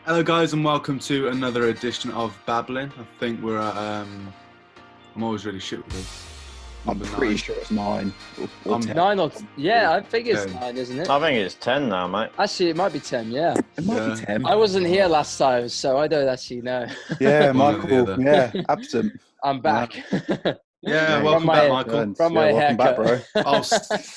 Hello guys and welcome to another edition of Babblin. I think we're at, I'm always really shit with this. I'm pretty sure it's 9. Or 10. 9 or... Yeah, I think it's 10. 9, isn't it? I think it's 10 now, mate. Actually, it might be 10, yeah. It might be 10. I wasn't here last time, so I don't actually know. Yeah, Wasn't Michael. either. Yeah, absent. I'm back. Yeah, Yeah, welcome back, Michael. From my welcome back, haircut. bro. Oh,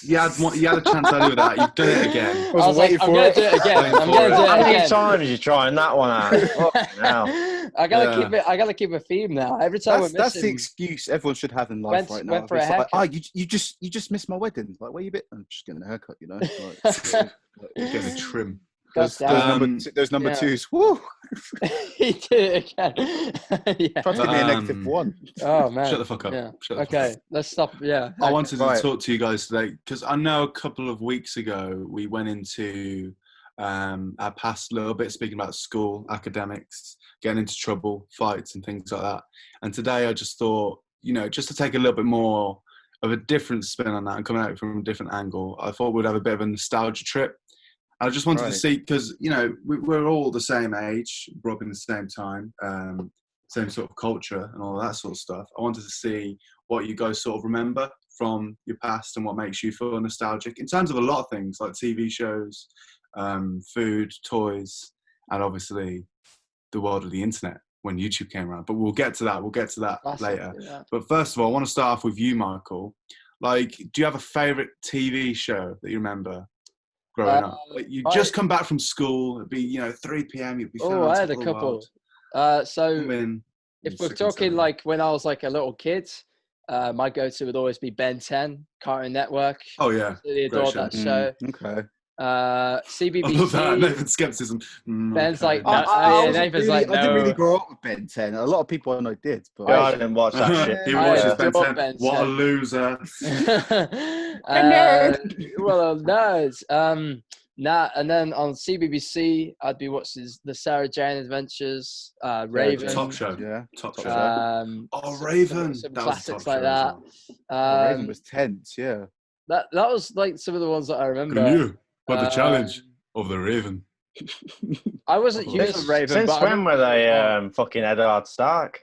you had a chance earlier with that. You've done it again. I I was like, waiting I'm for going it. to do it again. I'm Waiting going to for do it. How it many again. times are you trying that one out? Fucking hell. I gotta Yeah. keep it. I gotta keep a theme now. Every time That's we're the missing, excuse everyone should have in life right now. went for a It's like, haircut. you just missed my wedding. Like, where you been? I'm just getting a haircut, you know. Like, Get a trim. God damn. those number yeah. twos. Woo! he did it again. yeah. Try to give me a negative 1. Oh man. Shut the fuck up. Yeah. Shut the fuck Okay, up. let's stop. Yeah. I wanted to Right. talk to you guys today because I know a couple of weeks ago we went into our past a little bit, speaking about school, academics, getting into trouble, fights and things like that. And today I just thought, just to take a little bit more of a different spin on that and coming at it from a different angle, I thought we'd have a bit of a nostalgia trip. I just wanted to see, because, we're all the same age, brought up in the same time, same sort of culture and all that sort of stuff. I wanted to see what you guys sort of remember from your past and what makes you feel nostalgic in terms of a lot of things like TV shows, food, toys, and obviously the world of the internet when YouTube came around. But we'll get to that. We'll get to that later. Yeah. But first of all, I want to start off with you, Michael. Like, do you have a favourite TV show that you remember growing up? Like, you just come back from school, it'd be 3 p.m. You'd be feeling Oh, on I had top a of the couple. world. So Come in, if and we're sick and talking sound. like when I was like a little kid, my go-to would always be Ben 10, Cartoon Network. Oh yeah, Really adored that show. Okay. I CBBC. love that. Nathan's skepticism. Ben's Okay. like, no, Nathan's I like, didn't really no. grow up with Ben 10. A lot of people I know did, but Yeah, I didn't watch that shit. He I watches love Ben 10. Ben What a 10. loser. Well, nerds. And then on CBBC, I'd be watching the Sarah Jane Adventures, Raven. Top show. yeah. Top Top show. show. Oh, Raven. Some That was a classics top like show as that. well. Raven was tense, yeah. That was like some of the ones that I remember. Can you? But the Um, challenge of the Raven. I wasn't huge on Raven. Since but I when were they fucking Eddard Stark?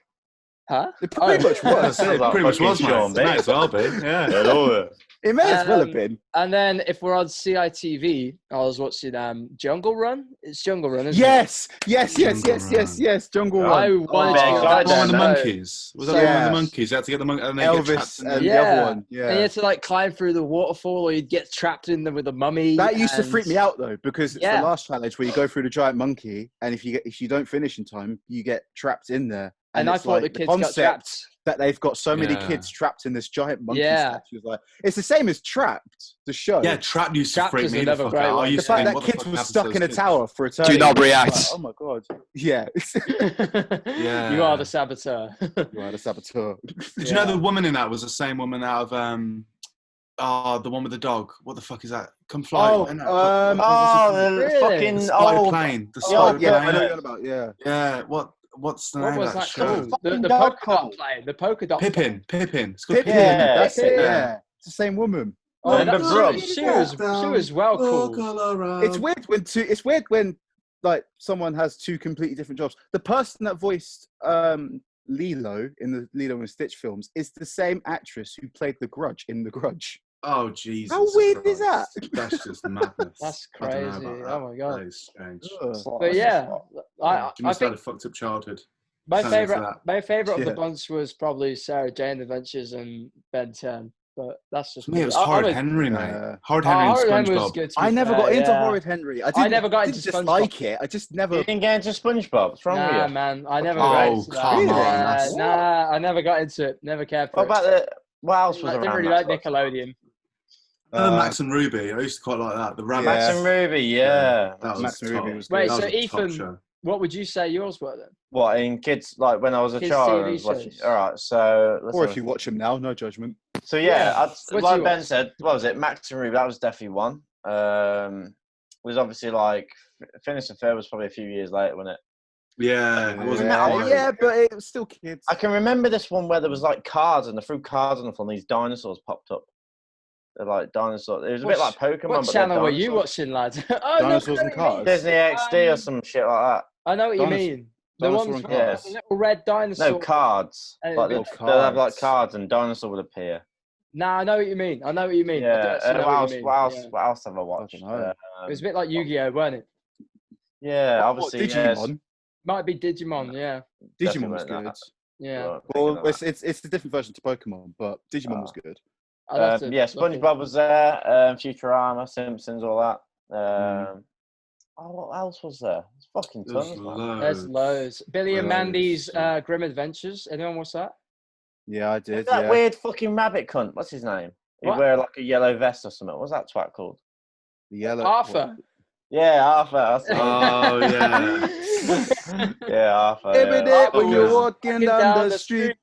Huh? It pretty much was. Sounds like Pretty much fucking was, Sean mate. May Bean. as well be. Yeah. I love it. It may as well have Um, been. And then if we're on CITV, I was watching Jungle Run. It's Jungle Run, isn't Yes. Jungle Run. I wanted to Oh, go man, on Was that that the one with the show. monkeys? Was that So- the one with Yeah. the monkeys? You had to get the monkey and then get Elvis trapped in and the... the Yeah. other one. And you Yeah. had to like climb through the waterfall, or you'd get trapped in there with a mummy. That used to and- freak me out though, because it's Yeah. the last challenge where you go through the giant monkey, and if you don't finish in time, you get trapped in there. And I it's thought like the kids got trapped. that they've got so many Yeah. kids trapped in this giant monkey Yeah. statue. Like, it's the same as Trapped, the show. Yeah, Trapped used to Trapped freak was me the another fuck great out. one. I The used to fact think, that what the kids fuck were happens to stuck those in a kids? tower for eternity. Do not Like, react. oh my god. Yeah. Yeah. You are the saboteur. You are the saboteur. Did you know the woman in that was the same woman out of the one with the dog? What the fuck is that? Come Fly. Oh, The Really? fucking Spotted old... plane. The Yeah, spotted yeah, I plane. know what you're on about. Yeah. Yeah, what's the What name was of that that show? called? The Fucking polka dog dot call. plane. The polka dot. Pippin. It's called Pippin. Yeah. That's it. Yeah. Yeah. It's the same woman. Oh, And the that's Brooks. she was well cool. It's weird when like someone has two completely different jobs. The person that voiced Lilo in the Lilo and Stitch films is the same actress who played the Grudge in The Grudge. Oh Jesus! How weird is that? Christ. That's just madness. That's I don't know crazy. about that. Oh my God. That is strange. But yeah, I You must have had think a fucked up childhood. my Sounds like favorite of the Yeah. bunch was probably Sarah Jane Adventures and Ben 10. But that's just For me, it was I- I Horrid would- Henry, mate. Yeah. Horrid Henry Horrid and Henry was SpongeBob. good. to be I never fair, got into yeah. Horrid Henry. I never got didn't into dislike it. I just never. You didn't get into SpongeBob? What's wrong Nah, with you? man, I never Oh, got into that. come on, Yeah, that's- nah, I never got into it. Never cared for What it. about the... What else was I around? didn't really that like stuff? Nickelodeon. Max and Ruby. I used to quite like that. The rabbits. Yeah. Max and Ruby, yeah. That was Max and top. Ruby was Wait, good. That so was a top Ethan, show. what would you say yours were then? What, in kids, like when I was a Kids' child, TV I was watching... shows. All right, so... let's Or have if a- you watch them now, no judgment. So Yeah. yeah, What do like you Ben watch? said, what was it? Max and Ruby, that was definitely one. Was obviously like Phineas and Ferb was probably a few years later, wasn't it? Yeah, it wasn't Yeah. horrid. Yeah, but it was still kids. I can remember this one where there was like cards and they threw cards on the floor and these dinosaurs popped up. They're like dinosaurs. It was a bit like Pokemon. What but channel they're were you dinosaurs. watching, lads? Oh, Dinosaurs and Nickelodeon. Cars. Disney XD or some shit like that. I know what you Dinosaur- mean. The dinosaur ones and with cards. the little red dinosaur. No, cards. And Like it's they'll have like cards. cards and dinosaur would appear. Nah, I know what you mean. I know what you mean. I do Yeah. actually know What what else? you mean. What else? Yeah. What else have I watched? I don't know. It was a bit like Yu-Gi-Oh, weren't it? Yeah, What, obviously. Yes, Digimon? Might be Digimon. Yeah. Digimon was definitely good. Yeah. Well, it's a different version to Pokemon, but Digimon was good. I'd have to Yeah, look at SpongeBob it. was there. Futurama, Simpsons, all that. Oh, what else was there? There's fucking There's tons, man. loads. There's loads. Billy and Loads. Mandy's Grim Adventures. Anyone watch that? Yeah, I did. That Yeah. weird fucking rabbit cunt. What's his name? He'd What? wear like a yellow vest or something. What's that twat called? The yellow. Arthur. Yeah, Arthur. That's the Oh yeah. yeah, Arthur. Every Yeah. day Arthur when you're was walking down the street.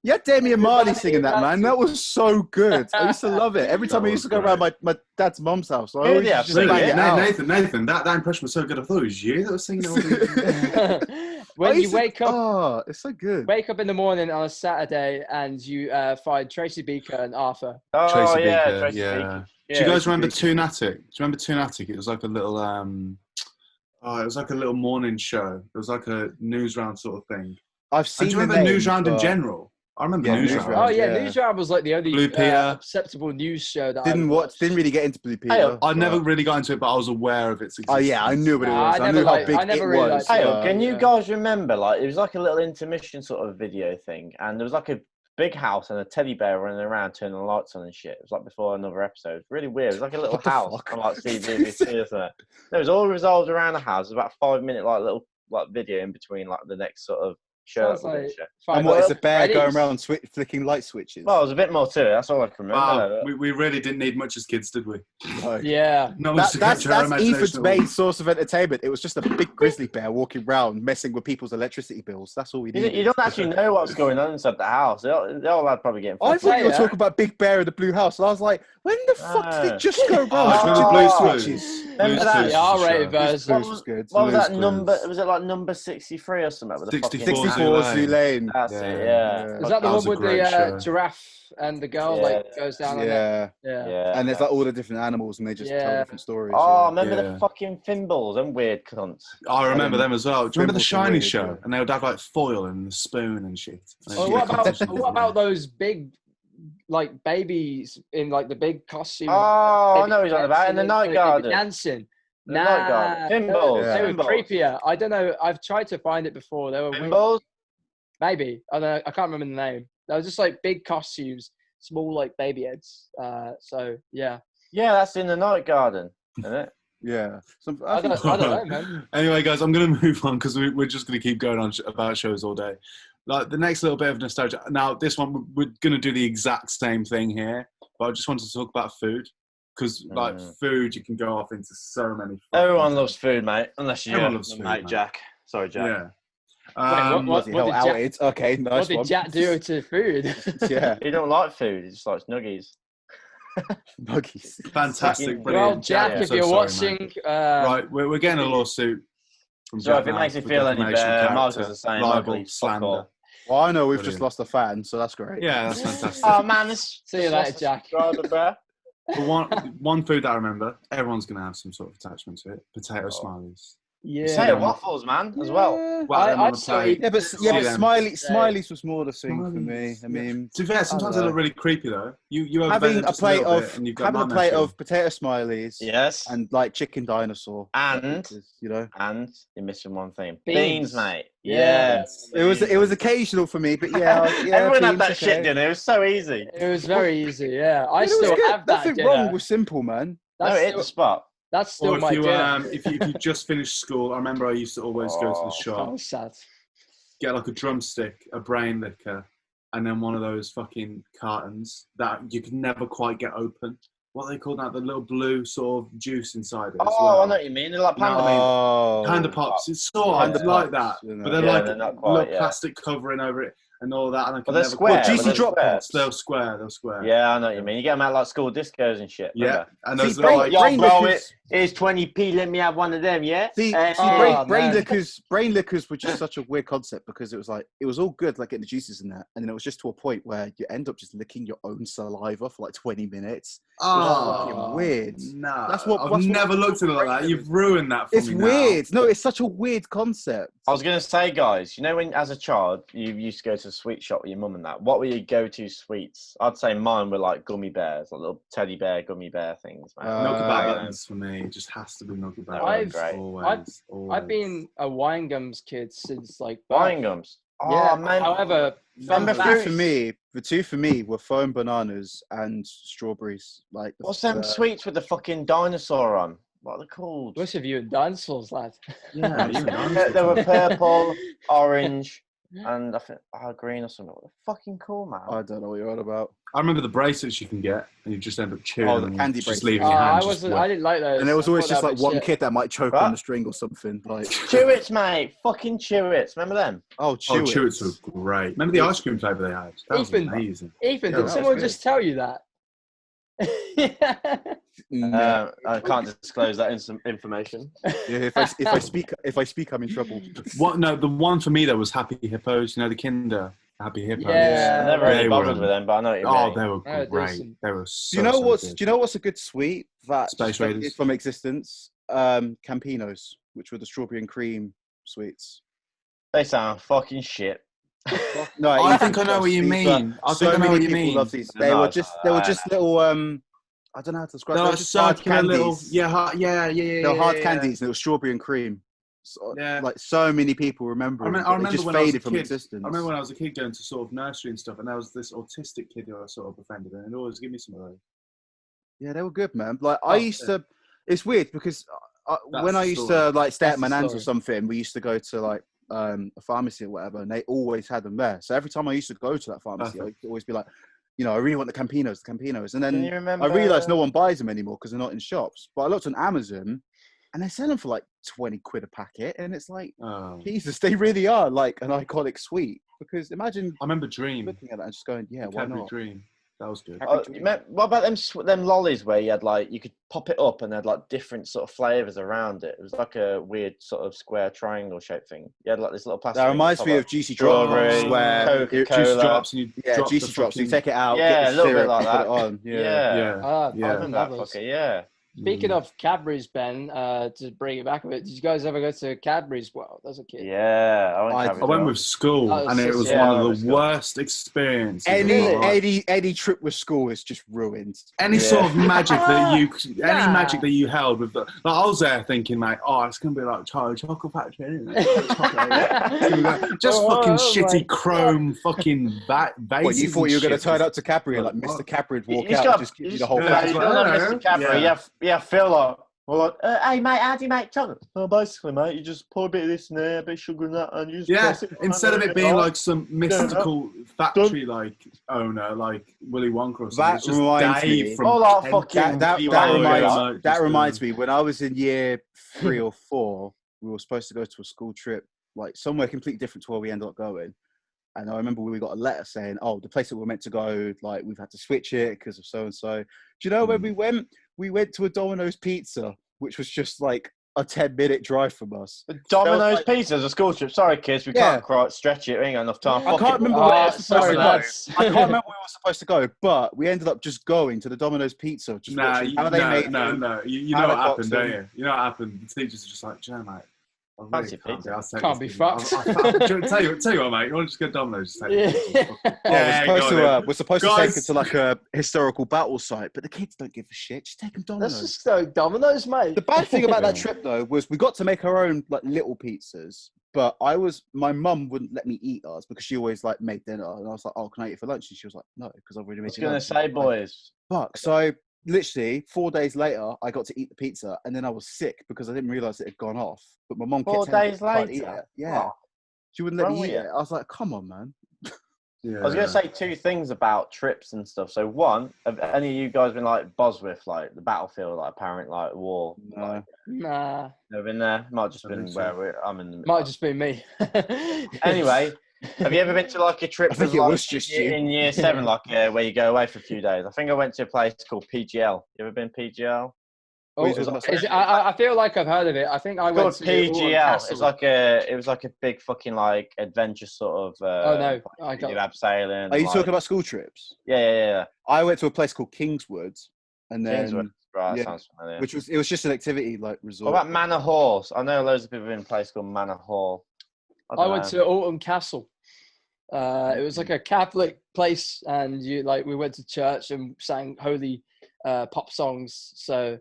Yeah, Damian Marley singing that, man. That was so good. I used to love it. Every time I used to go around my dad's mum's house, I Who always did used to they just have bang singing? it out. Nathan, that impression was so good. I thought it was you that was singing all these. When you wake up, Oh, it's so good. wake up in the morning on a Saturday and you find Tracy Beaker and Arthur. Oh Tracy yeah, Beaker, Tracy yeah. Beaker. Do you guys Tracy remember Beaker. Toonatic? Do you remember Toonatic? It was like a little it was like a little morning show. It was like a news round sort of thing. I've seen And do you the remember name, news round in but general? I remember Yeah, news News round. Oh Round, yeah, yeah. Newsround was like the only Blue Peter. acceptable news show that didn't I watch. watched. Didn't really get into Blue Peter. Hey, I but- never really got into it, but I was aware of its Oh existence. yeah, I knew what it Nah, was. I I never knew how liked- big I never it really was. liked Hey, it. can you Yeah. guys remember? Like, it was like a little intermission sort of video thing, and there was like a big house and a teddy bear running around turning the lights on and shit. It was like before another episode. Really weird. It was like a little What the house fuck? on like CBBC or something. It was all resolved around the house. It was about a 5-minute like little like video in between like the next sort of show. Sounds that we're gonna like show. Five And what is Nights the at bear going Freddy's. around flicking light switches? Well, there's a bit more to it. That's all I can remember. Wow, though. we really didn't need much as kids, did we? No. Yeah. Not much to That's capture our Ethan's imagination. main source of entertainment. It was just a big grizzly bear walking around messing with people's electricity bills. That's all we You, needed. you don't actually know what's going on inside the house. The old lad probably getting. I fucked thought up. you were Yeah. talking about Big Bear in the Blue House, and I was like, when the fuck did No. it just go around Oh, switching oh, light oh. switches? Remember that? Blue's The R-rated Clues Blue's version. Clues was good. What was Blue's that number? Clues. Was it like number 63 or something? With the 64. fucking 64 Zoo Zoo Lane. That's Yeah. it. Yeah. Yeah. Is that the That was one a with the great show. giraffe and the girl Yeah. like goes down on it? Yeah. Yeah. And there's like all the different animals, and they just tell Yeah. different stories. Oh, yeah. remember Yeah. the fucking Thimbles and weird cunts. I remember them as well. Do you remember the Thimbles were Shiny weird, show? yeah. And they would have like foil and the spoon and shit. And Oh, they'd what do a about competition what with about them. those big like babies in like the big costumes? Oh, I Baby know he's on about in the dancing, night they were garden. dancing. The night garden. Thimbles. Yeah. They were Thimbles. creepier. I don't know. I've tried to find it before. They were weird. Thimbles. Maybe I don't know. I can't remember the name. They were just like big costumes, small like baby heads. So yeah. Yeah, that's in the night garden, isn't it? Yeah. I don't know, man. Anyway, guys, I'm going to move on because we're just going to keep going on about shows all day. Like the next little bit of nostalgia. Now, this one we're going to do the exact same thing here, but I just wanted to talk about food because, like, food you can go off into so many. Everyone loves food, mate. Unless you're Everyone loves mate, food, mate. Jack. Sorry, Jack. Yeah. What- Bloody hell, did Jack- outed. Okay, nice What did one. Jack do to food? Yeah, He don't like food. He just likes nuggies. buggies. Fantastic, Fucking- brilliant. Well, Jack, I'm if so you're sorry, man. watching, Right, we're getting a lawsuit from So Jack if it now makes you for feel any defamation of better, Michael's character, the same. libel, Michael, fuck slander. all. Well, I know we've just Brilliant. lost a fan, so that's great. Yeah, that's fantastic. Oh man, this. See you later, Jack. But one food that I remember, everyone's going to have some sort of attachment to it. Potato smileys. yeah, Potato waffles, man, as well. Yeah. Well, them on I'd the still plate. eat- Yeah, but See them. Smileys was more the thing for me. I mean, To be fair, sometimes they know. look really creepy though. You have having a plate of and you've got having a nightmare plate fuel. of potato Smileys Yes. and like chicken dinosaur, And you know, and you're missing one thing. Beans. Beans, mate. Yeah. Yes. it was occasional for me, but yeah, Everyone had beans, that okay. shit, didn't it? It was so easy. it was very easy. Yeah, I Yeah, it was still good. have that Nothing dinner. wrong with simple, man. No, That's it hit still, the spot. that's still Or my if you dinner. if you just finished school, I remember I used to always go to the shop, Oh, sad. get like a drumstick, a brain liquor, and then one of those fucking cartons that you could never quite get open. What are they called now? The little blue sort of juice inside it. As Oh, well. I know what you mean. They're like panda No. beans. Oh, Panda Pops. It's sort of Panda like Pops, that, you know. but they're Yeah, like they're not a quite, little yeah. plastic covering over it. and all that. And I could Well, they're never square. What, GC they're drop square. pops? They're square. They're square. Yeah, I know what you mean. You get them at like school discos and shit. Yeah. Remember? And See, those brain- like, brain bro, lickers- here's 20p. Let me have one of them, yeah? See, Oh, brain man. lickers were just such a weird concept because it was all good, like getting the juices in there, and then it was just to a point where you end up just licking your own saliva for like 20 minutes. oh, fucking weird. No, That's what- I've that's what- never looked at it like that. You've ruined that for It's me now. weird. No, it's such a weird concept. I was going to say, guys, you know when as a child you used to go to a sweet shop with your mum and that, what were your go-to sweets? I'd say mine were like gummy bears, like little teddy bear, gummy bear things, man. Milky Uh, Buttons for me. It just has to be Milky That Buttons. was great. Always. I've been a wine gums kid since like birth. Wine gums. Oh, Yeah, man. however, fun Remember fact- The two for me were foam bananas and strawberries. Like What's them sweets with the fucking dinosaur on? What are they called? What's of you and dinosaurs, lad? Yeah, you They were purple, orange, and I think green or something. What the fucking cool, man. I don't know what you're on about. I remember the bracelets you can get, and you just end up chewing Oh, the them and candy just bracelets. leaving your hand. I just wasn't. wet. I didn't like those. And there was I always thought just that like was one shit. kid that might choke What? on the string or something. Like, Chewits, mate. Fucking Chewits. Remember them? oh, Oh, chew Chewits were great. Remember the ice cream flavour they had? That was Ethan. amazing. Ethan, Yeah, did that's someone good. just tell you that? I can't disclose that information. Yeah, if I speak, I'm in trouble. What? No, the one for me though was Happy Hippos. You know the Kinder Happy Hippos. Yeah. I never really They bothered were- with them, but I know what you Oh, mean. they were Yeah, great. decent. They were so. Do you know so what's? good. Do you know what's a good sweet that Space just faded Raiders. from existence? Campinos, which were the strawberry and cream sweets. They sound fucking shit. No, I Ethan think I know does. what you These are- mean. I so think I know many what you people mean. love these. No, They were it's just not. little. I don't know how to describe. They're They were like just hard circular little. candies. Yeah. They were hard candies, and it was strawberry and cream. So, Yeah. like so many people remember. I them, remember, but I they remember just when I was a faded from kid. existence. I remember when I was a kid going to sort of nursery and stuff, and there was this autistic kid who I sort of befriended, and he'd always give me some of those. Yeah, they were good, man. Like Oh, I used to. It's weird because That's when I the used story. to like stay That's at my the nan's or story. something, we used to go to like a pharmacy or whatever, and they always had them there. So every time I used to go to that pharmacy, Perfect. I'd always be like, you know, I really want the Campinos, And Can you then remember? I realized no one buys them anymore because they're not in shops. But I looked on Amazon, and they sell them for like 20 quid a packet, and it's like, Oh. Jesus, they really are like an iconic sweet. Because imagine I remember Dream. looking at that and just going, yeah, The why Cadbury not? Dream. That was good. What about them lollies where you had like you could pop it up and they had like different sort of flavors around it? It was like a weird sort of square triangle shaped thing. You had like this little plastic. That thing reminds to me pop of up. GC Strawberry, drops, where Coca-Cola. Juice drops and you yeah, drop GC the drops. You fucking- take it out, Yeah, get a the little bit syrup, like put that. it on. Yeah. Yeah. Ah, Yeah. I I remember that those. fucker, yeah. Speaking Mm. of Cadbury's, Ben, to bring it back a bit, did you guys ever go to Cadbury's World as a kid? Yeah, I went with school, That was and it so was sick. one Yeah, I of went the with school. worst experiences. of Any my life. any trip with school is just ruined. Any sort of magic that any Nah. magic that you held with the, like I was there thinking like, oh, it's gonna be like Charlie Chocolate Factory, isn't it? Just Oh, fucking my shitty God. chrome fucking vases. What, you thought you were going to and turn shit. up to Cadbury and like Like, Mr. Cadbury would walk You out got- and just give you the whole yeah, Yeah, package. you like, don't know hello. Mr. Cadbury. Yeah. Phil like, well, like, hey mate, how do you make chocolate? Well, basically, mate, you just pour a bit of this in there, a bit of sugar in that, and you just Yeah, press it. instead of it being like some mystical Done. factory like owner like Willy Wonka or something, That it's just reminds Dave me- from Oh, like Kent. fucking That Willy reminds Wonka. Just, that reminds me, when I was in year 3 or 4, we were supposed to go to a school trip, like somewhere completely different to where we ended up going. And I remember we got a letter saying, oh, the place that we're meant to go, like we've had to switch it because of so and so. Do you know where we went? We went to a Domino's Pizza, which was just like a 10-minute drive from us. Domino's like- Pizza is a school trip. Sorry, kids, we Yeah. can't quite stretch it. We ain't got enough time. I Fuck can't it. remember Oh, where it was supposed sorry, to go. lads. I can't remember where we were supposed to go, but we ended up just going to the Domino's Pizza. Just Nah, watching how they made no. them. You how know they what happened, got don't them. you? You know what happened. The teachers are just like, Joe, mate. I really Fancy can't pizza. be. I'll take Can't this be thing. I'll- fucked. Tell you what, mate. You want to just go to Domino's? Just take Yeah. this. Oh, Yeah, we're go supposed, on to, then. we're supposed to take Guys. it to like a historical battle site, but the kids don't give a shit. Just take them Domino's. Let's just go Domino's, mate. The bad thing about that trip though was we got to make our own like little pizzas, but my mum wouldn't let me eat ours because she always like made dinner, and I was like, "Oh, can I eat it for lunch?" And she was like, "No, because I've already I made was dinner." going to say, boys. Fuck. So literally 4 days later, I got to eat the pizza, and then I was sick because I didn't realize it had gone off. But my mum 4 kept telling me days I can't eat later? it. Yeah, Oh. she wouldn't let Wrong me with eat you? it. I was like, "Come on, man." Yeah. I was going to say two things about trips and stuff. So one, have any of you guys been like Bosworth, like the battlefield, like apparent like war? No. Like, Nah, never been there. Might have just I been think so. where I'm in the might have just been me. Anyway, Have you ever been to like a trip I think with, it like, was just you. in year 7, like where you go away for a few days? I think I went to a place called PGL. You ever been PGL? What are you Oh, talking about, is sorry? it, I feel like I've heard of it. I think I It's went called to Autumn PGL. Castle. It was like a big fucking like adventure sort of. Oh, no, I you got- have sailing. Are you like, talking about school trips? Yeah. I went to a place called Kingswood, and then Kingswood. Right, yeah, sounds familiar. it was just an activity like What resort. about Manor Hall? I know loads of people have been in a place called Manor Hall. I went to Autumn Castle. It was like a Catholic place, and we went to church and sang holy pop songs. So,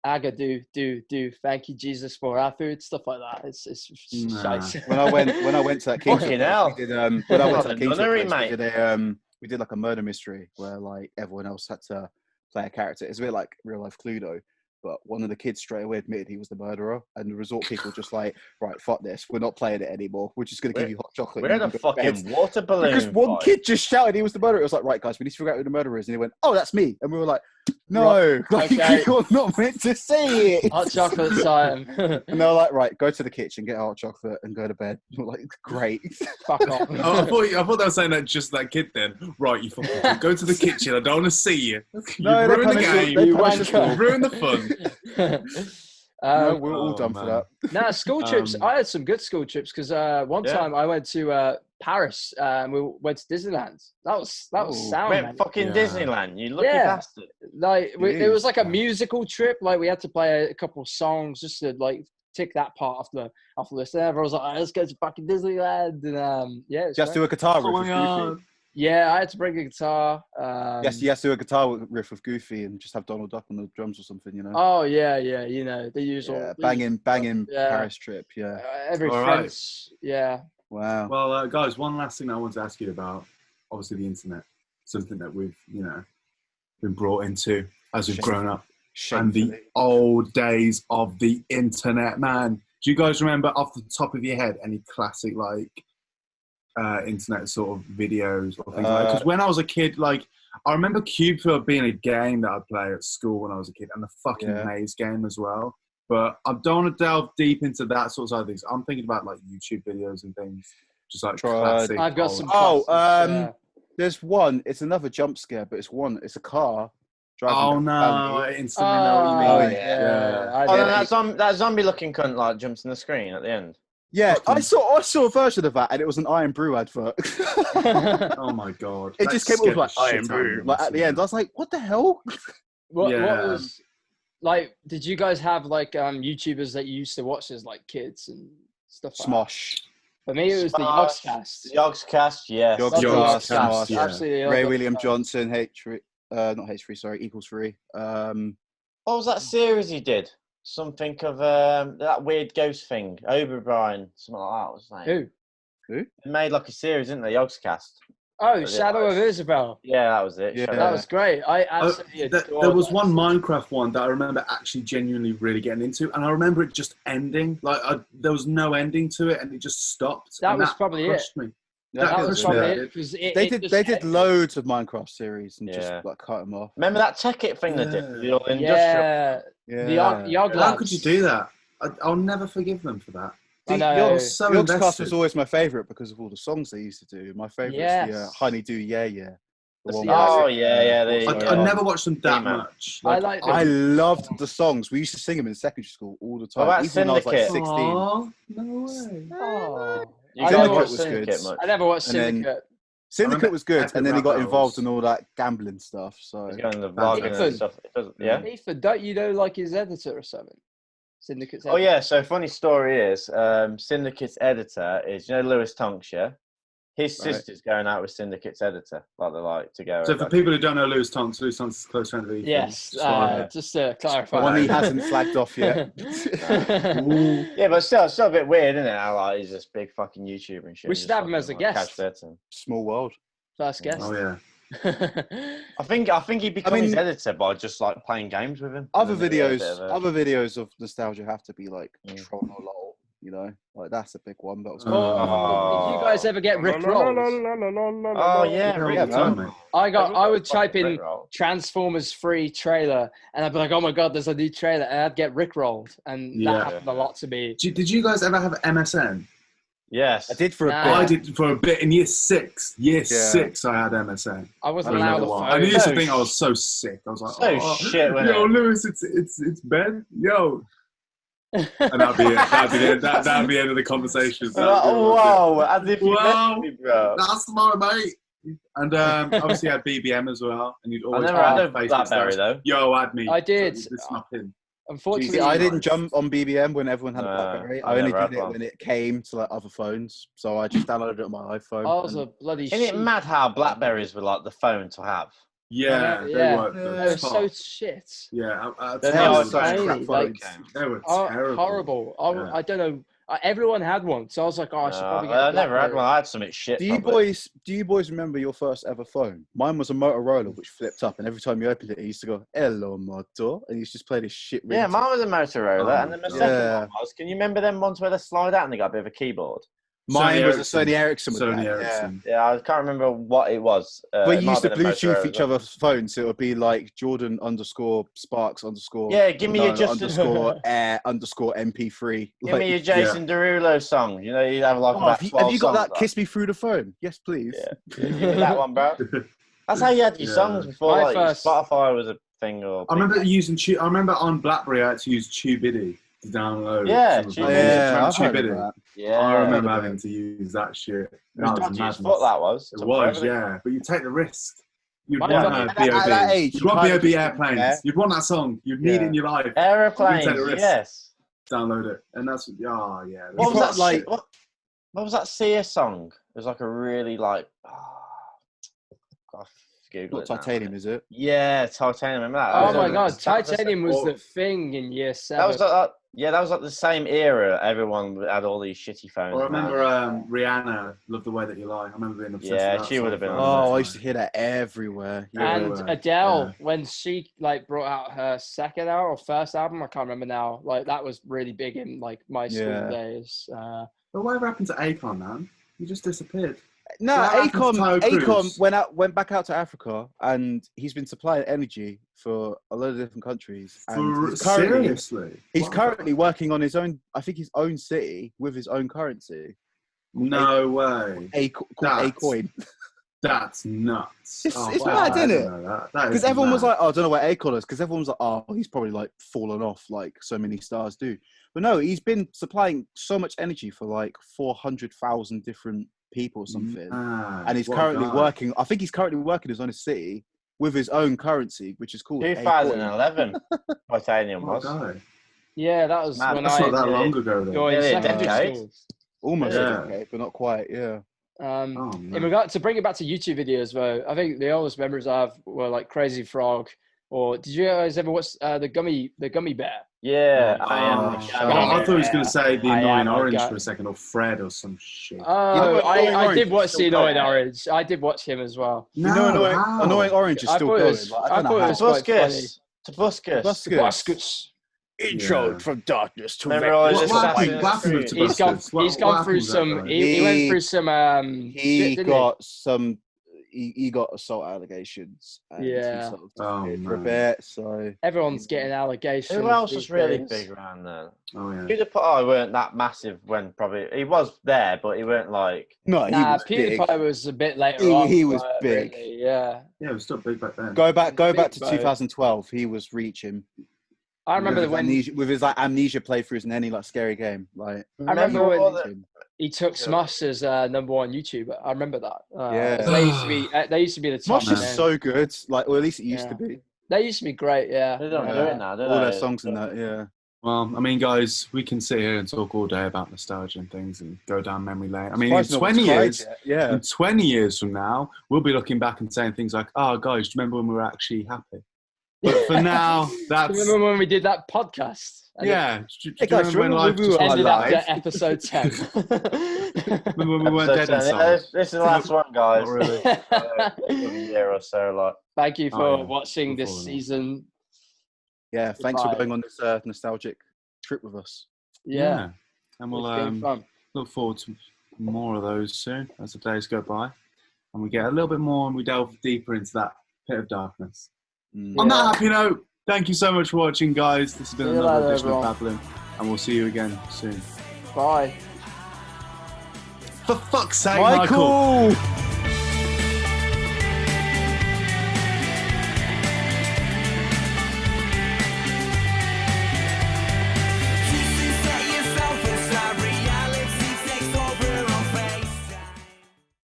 Aga do thank you Jesus for our food, stuff like that. It's Nah. shite. when I went to that Kingswood Fucking place, hell. we did when I went to that Fucking Kingswood nunnery, place, mate. we did like a murder mystery where like everyone else had to play a character. It's a bit like real life Cluedo, but one of the kids straight away admitted he was the murderer, and the resort people just like, right, fuck this, we're not playing it anymore. We're just gonna give you hot chocolate. We're and you the can go to bed." fucking water balloon. Because one fight. kid just shouted he was the murderer. It was like, right, guys, we need to figure out who the murderer is. And he went, oh, that's me. And we were like, no, like, Okay. you're not meant to say it. Hot chocolate time. And they were like, right, go to the kitchen, get hot chocolate, and go to bed. We're like, great. Fuck off. Oh, I thought they were saying that just that kid then. Right, you fucking go to the kitchen. I don't want to see you. No, You they ruin the punish us- game. they You punish us wanker. all. You ruin the fun. No, we're all Oh, done for man. that. Nah, school trips. Um, I had some good school trips because one Yeah. time I went to Paris and we went to Disneyland. That was Oh. sound, Went man. fucking Yeah. Disneyland. You lucky Yeah. bastard. Like it was like a Jeez. musical trip. Like we had to play a couple of songs just to like tick that part off the list. And everyone was like, let's go to fucking Disneyland. And yeah, it's Just great. do a guitar riff Oh with my God. Goofy. Yeah, I had to bring a guitar. Yes, you have to do a guitar riff with Goofy and just have Donald Duck on the drums or something, you know? Oh yeah, you know the usual. Yeah, the banging Yeah. Paris trip, yeah. every All right. French, yeah. Wow. Well, guys, one last thing I want to ask you about, obviously the internet, something that we've, been brought into as we've grown up, and the Shamefully. old days of the internet, man. Do you guys remember off the top of your head any classic internet sort of videos or things like that? Because when I was a kid, I remember Cubefield being a game that I'd play at school when I was a kid, and the fucking Yeah. maze game as well. But I don't want to delve deep into that sort of side of things. I'm thinking about YouTube videos and things, just like Tried. classic. I've got old- some. Oh, classics, there's one. It's another jump scare, but it's a car driving. Oh down no! Valley. I instantly know what you mean. Oh, yeah. I Oh, did. no, that zombie-looking cunt like jumps in the screen at the end. Yeah, I Fucking- saw a version of that, and it was an Iron Brew advert. Oh my god! It That just came up with scared like the shit Iron out of Brew, me like at the when I end. I was like, what the hell? what Yeah. was like? Did you guys have like YouTubers that you used to watch as like kids and stuff? Like that? Smosh. For me, it was the Smosh. Yogscast. Yogscast, yes. Yogscast, Love the Yogscast, Yogscast, yeah. absolutely. love Ray the William Yogscast. Johnson, H3, not H3, sorry, equals 3. What was that series he did? Something of that weird ghost thing. O'Brien, something like that was his name. Who? They made like a series, didn't they? Yogscast. Oh, Yeah, Shadow of Isabel. Yeah, that was it. Yeah. Shadow. That was great. I absolutely There adored was that one series. Minecraft one that I remember actually genuinely really getting into, and I remember it just ending. There was no ending to it, and it just stopped. That and was probably it. crushed me. Yeah, That was crushed probably me. it because they did loads of Minecraft series and Yeah. just like cut them off. Remember that Tech It thing they did? Yeah. The old industrial. Yeah, Yeah. the Yog How Labs. could you do that? I'll never forgive them for that. I The know. I was so Yogscast invested. was always my favourite because of all the songs they used to do. My favourite is the Yes. Honeydew Yeah Yeah. The That's one the- where- Oh, yeah. I never watched them that He-Man. much. I like I them. loved the songs. We used to sing them in secondary school all the time. What about Even when I was like Syndicate? 16. Aw, no way. Oh. You I gotta never watch watched Syndicate Syndicate much. I never watched And then- Syndicate. Syndicate remember was good, Epic and then he Rap got involved Battles. in all that gambling stuff. So He's going to the vlogging Ethan. and stuff. It doesn't, yeah. Ethan, don't you know like his editor or something? Syndicate's Oh yeah. So funny story is, Syndicate's editor is Lewis Tonks, yeah. His Right. sister's going out with Syndicate's editor, like they like to go. So for people who don't know Lewis Tonks is a close friend of Ethan. Yes, Just wanna- just to clarify. the one he hasn't flagged off yet. Ooh. Yeah, but still a bit weird, isn't it? How like he's this big fucking YouTuber and shit. We and should just have him as a fucking, like, guest. catch bets and- Small world. First guest. Oh yeah. I think he become his mean- editor by just like playing games with him. Other And then they get a videos, bit of a- of nostalgia have to be like Tron or LOL. You know, like that's a big one. That was. Oh, did you guys ever get Rick Rolls? Oh yeah, Yeah, Rick yeah, time, Roll. mate. I would type Fucking in Rick Roll. Transformers free trailer, and I'd be like, oh my god, there's a new trailer, and I'd get Rick rolled, and Yeah. that happened a lot to me. Did you guys ever have MSN? Yes. I did for a Nah. bit. I did for a bit in year 6. Year Yeah. 6, I had MSN. I wasn't For a allowed little a while. phone. And I used to So think I was so sick. I was like, so oh, shit, wasn't yo, it? Lewis, it's Ben, yo. And that'd be it. That'd be the end of the conversation. Like, oh, wow, as if you Wow. met me, bro. That's my mate. And obviously I had BBM as well. And you'd I always never had a Facebook BlackBerry slash, though. Yo, add me. I did. So it's not him. Unfortunately, See, I didn't Nice. jump on BBM when everyone had a No, BlackBerry. I I only never had did it one. when it came to like other phones. So I just downloaded it on my iPhone. I was and- a bloody Isn't it sheep. mad how Blackberries were like the phone to have? Yeah, they Yeah. were. They were so shit. Yeah, Then They the were old tiny, crap like- phones. they were Oh, terrible. horrible. Yeah. I don't know. Everyone had one, so I was like, oh, I should probably get. a I never had BlackBerry. one. I had something shit. Do you probably. boys remember your first ever phone? Mine was a Motorola which flipped up, and every time you opened it, it used to go "Hello, Moto," and you used to just play this shit. Yeah, ringtone. mine was a Motorola, Oh, and then my God. second Yeah. one was. Can you remember them ones where they slide out and they got a bit of a keyboard? Mine was a Ericsson. Sony Ericsson. With Sony that, Ericsson. Yeah, I can't remember what it was. But it you might used to have been a Bluetooth Motorola each as well. other's phones, so it would be like Jordan _ Sparks _ Yeah, give me your no, Justin. _ Air _ MP3. Give me your Jason Derulo song. You know, you'd have like Oh, about have 12 you got songs that "Kiss Me Through the Phone"? Yes, please. Yeah. Give me that one, bro. That's how you had your Yeah. songs before. My Like first- Spotify was a thing. Or I remember using I remember on BlackBerry I had to use TubeBiddy to download. Yeah, some of TubeBiddy. my Yeah, music. I've heard Remember of TubeBiddy? that. Yeah, I remember heard of having to use that shit. It was That was dodgy as madness. fuck, that was. It was, yeah. But you take the risk. You'd My want fucking- a At that B.O.B. age, You'd you want kinda B.O.B. just didn't Airplanes. care. You'd want that song. You'd need it Yeah. in your life. Aeroplanes, You take the risk. yes. Download it. And that's, oh, yeah. What was got, that? like- What was that Sia song? It was like a really like. God, Google Not it now. Titanium, is it? Yeah, Titanium. Remember that? Oh Yeah, my that god, was- Titanium was oh. the thing in year 7. That was like yeah, that was like the same era. Everyone had all these shitty phones. Or I man. remember Rihanna, Love the Way That You Lie. I remember being obsessed Yeah, with that she song would have been for on a Oh, long I time. used to hear that everywhere. Yeah. And everywhere. Adele, Yeah. when she like brought out her second album or first album, I can't remember now. Like that was really big in like my school Yeah. days. But whatever happened to Akon, man? He just disappeared. No, What happened to Tayo Akon Cruz? went back out to Africa, and he's been supplying energy for a lot of different countries. And Seriously? he's What? currently working on his own. I think his own city with his own currency. No way. Called That's- A-Coin. That's nuts. It's wow, mad, I isn't didn't it? know that. That Because is everyone was mad. like, "Oh, I don't know what Akon is," because everyone was like, "Oh, he's probably like fallen off like so many stars do." But no, he's been supplying so much energy for like 400,000 different people or something. Mad. And he's What a currently guy. working. I think he's currently working his own city with his own currency, which is called A-Coin. 2011. Titanium What was. a guy. yeah, that was Man, when That's I not that long ago, though. joined Nearly a secondary decade. school. Almost Yeah. a decade, but not quite. Yeah. Oh, In man. regard to bring it back to YouTube videos, though, I think the oldest memories I have were like Crazy Frog, or did you guys ever watch the Gummy Bear? Yeah, Oh, I am. I thought he was going to say the I annoying am a orange guy. for a second, or Fred or some shit. Oh, know what, Annoying I Orange did is watch still the Annoying going. Orange. I did watch him as well. You know, how? annoying orange is I still thought it going. was- Like, I I don't thought it know was how. quite Tobuscus. Tobuscus. Tobuscus. Baskus. Intro Yeah. from darkness to Remember all reckless his What Assassin's happened? What happened with Creed. He's gone. Tobuscus? What- He's what gone happened through with that some. guy? He went through some. He shit, didn't got some. He got assault allegations. And Yeah. He sort of Oh, disappeared for a man. bit. So Everyone's getting allegations. Who else these was really days. big around then? Oh, yeah. PewDiePie weren't that massive when probably he was there, but he weren't like. no, he Nah, was big. PewDiePie was a bit later He- on. he was but big. really, yeah. Yeah, it was still big back then. Go back Big to boat. 2012. He was reaching. I remember with his when amnesia, with his like amnesia playthroughs in any like scary game. Like I remember when- all the- he took Smush as #1 YouTuber. I remember that. Yeah. They used to be. They used to be the top. Smosh is men. so good. Like, or at least it used to Yeah. be. They used to be great. Yeah. They don't do Yeah. it now, do All they? their songs in that. Yeah. Well, I mean, guys, we can sit here and talk all day about nostalgia and things and go down memory lane. I mean, in Surprised no one's 20 cried years, yet. Yeah. in 20 years from now, we'll be looking back and saying things like, "Oh, guys, do you remember when we were actually happy?" But for now, that's Remember when we did that podcast? And yeah. Do you Hey, guys, remember when remember life we just were Ended alive? up to episode 10. remember when we weren't dead So, inside? this is the last one, guys. Not really. A year or so, like. Thank you for Oh, yeah. watching this Before that. season. Yeah. Thanks for Goodbye. going on this nostalgic trip with us. Yeah. And It's we'll been fun. look forward to more of those soon as the days go by, and we get a little bit more and we delve deeper into that pit of darkness. Mm. On Yeah. that happy note, thank you so much for watching, guys. This has been See you another later, edition of everyone. Babblin, and we'll see you again soon. Bye. For fuck's sake, Michael. Michael!